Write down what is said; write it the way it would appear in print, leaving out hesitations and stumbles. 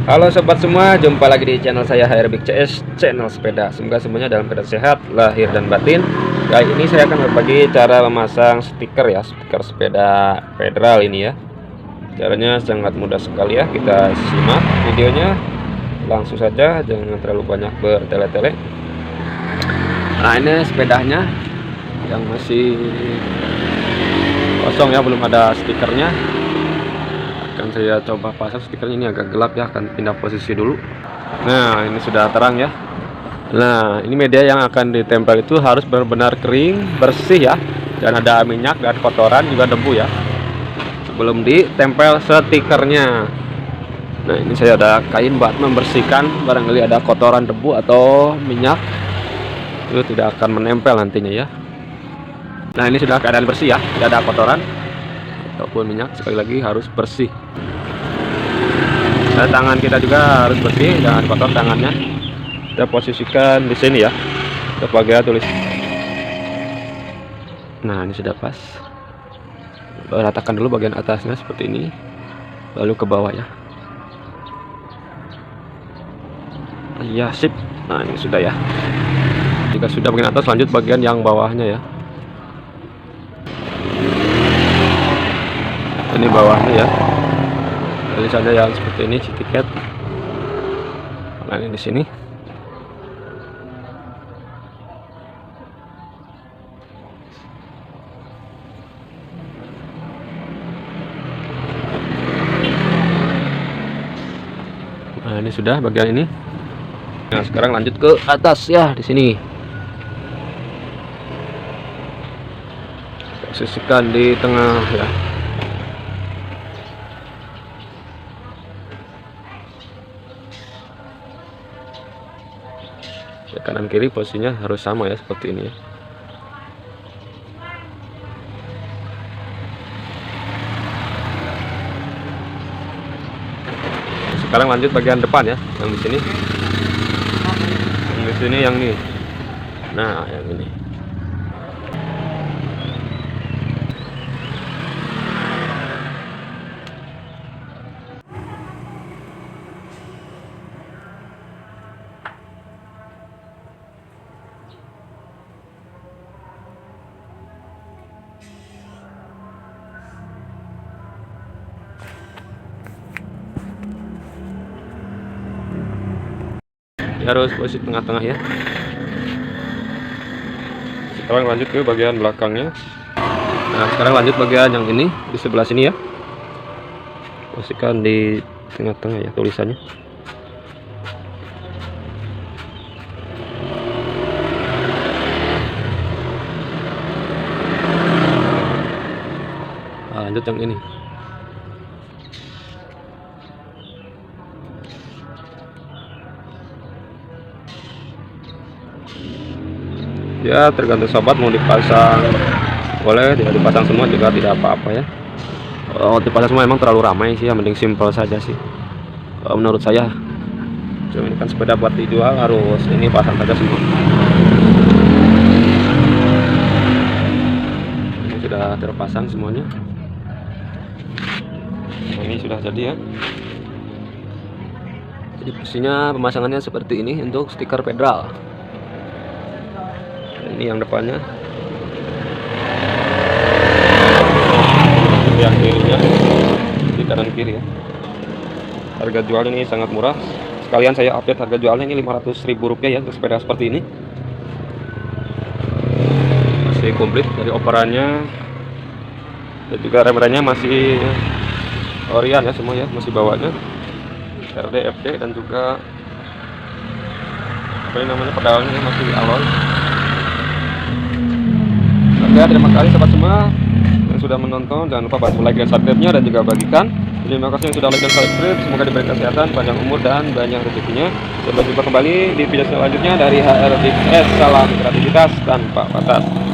Halo sobat semua, jumpa lagi di channel saya HR Big CS, channel sepeda. Semoga semuanya dalam keadaan sehat, lahir dan batin. Kali ini saya akan berbagi cara memasang stiker ya, stiker sepeda federal ini ya. Caranya sangat mudah sekali ya, kita simak videonya langsung saja, jangan terlalu banyak bertele-tele. Nah, ini sepedanya yang masih kosong ya, belum ada stikernya. Akan saya coba pasang stikernya, ini agak gelap ya, akan pindah posisi dulu. Nah, ini sudah terang ya. Nah, ini media yang akan ditempel itu harus benar-benar kering, bersih ya, dan ada minyak dan kotoran juga debu ya, sebelum ditempel stikernya. Nah, ini saya ada kain buat membersihkan, barangkali ada kotoran, debu atau minyak, itu tidak akan menempel nantinya ya. Nah, ini sudah keadaan bersih ya, tidak ada kotoran ataupun minyak. Sekali lagi harus bersih. Nah, tangan kita juga harus bersih, jangan kotor tangannya. Kita posisikan di sini ya, kita pakai tulis. Nah, ini sudah pas. Ratakan dulu bagian atasnya seperti ini, lalu ke bawah ya. Iya, sip. Nah, ini sudah ya. Jika sudah bagian atas, lanjut bagian yang bawahnya ya. Ini bawahnya ya, tulisannya yang seperti ini, tiket. Nah, ini di sini. Nah, ini sudah bagian ini. Nah, sekarang lanjut ke atas ya, di sini. Posisikan di tengah ya. Kanan kiri posisinya harus sama ya, seperti ini ya. Sekarang lanjut bagian depan ya, yang di sini. Yang di sini yang ini. Nah, yang ini. Harus posisi tengah-tengah ya. Sekarang lanjut ke bagian belakangnya. Nah, sekarang lanjut bagian yang ini, di sebelah sini ya. Posisikan di tengah-tengah ya tulisannya. Nah, lanjut yang ini. Ya, tergantung sobat mau dipasang boleh, tidak dipasang semua juga tidak apa-apa ya. Kalau dipasang semua emang terlalu ramai sih ya, mending simpel saja sih menurut saya. Cuma ini kan sepeda buat dijual, harus ini pasang saja semua. Ini sudah terpasang semuanya. Nah, ini sudah jadi ya. Jadi posisinya pemasangannya seperti ini untuk stiker federal. Ini yang depannya, yang kirinya di kanan kiri ya. Harga jual ini sangat murah, sekalian saya update harga jualnya ini Rp500.000 ya untuk sepeda seperti ini. Masih komplit dari operannya, dan juga rem-remnya masih Orion ya semua ya, masih bawanya RD, FD, dan juga apa ini namanya, pedalnya masih alloy. Oke, terima kasih sobat semua yang sudah menonton. Jangan lupa bantu like dan subscribe-nya, dan juga bagikan. Terima kasih yang sudah like dan subscribe. Semoga diberi kesehatan, panjang umur, dan banyak rezekinya. Sampai jumpa kembali di video selanjutnya dari HR Big S. Salam kreativitas tanpa batas.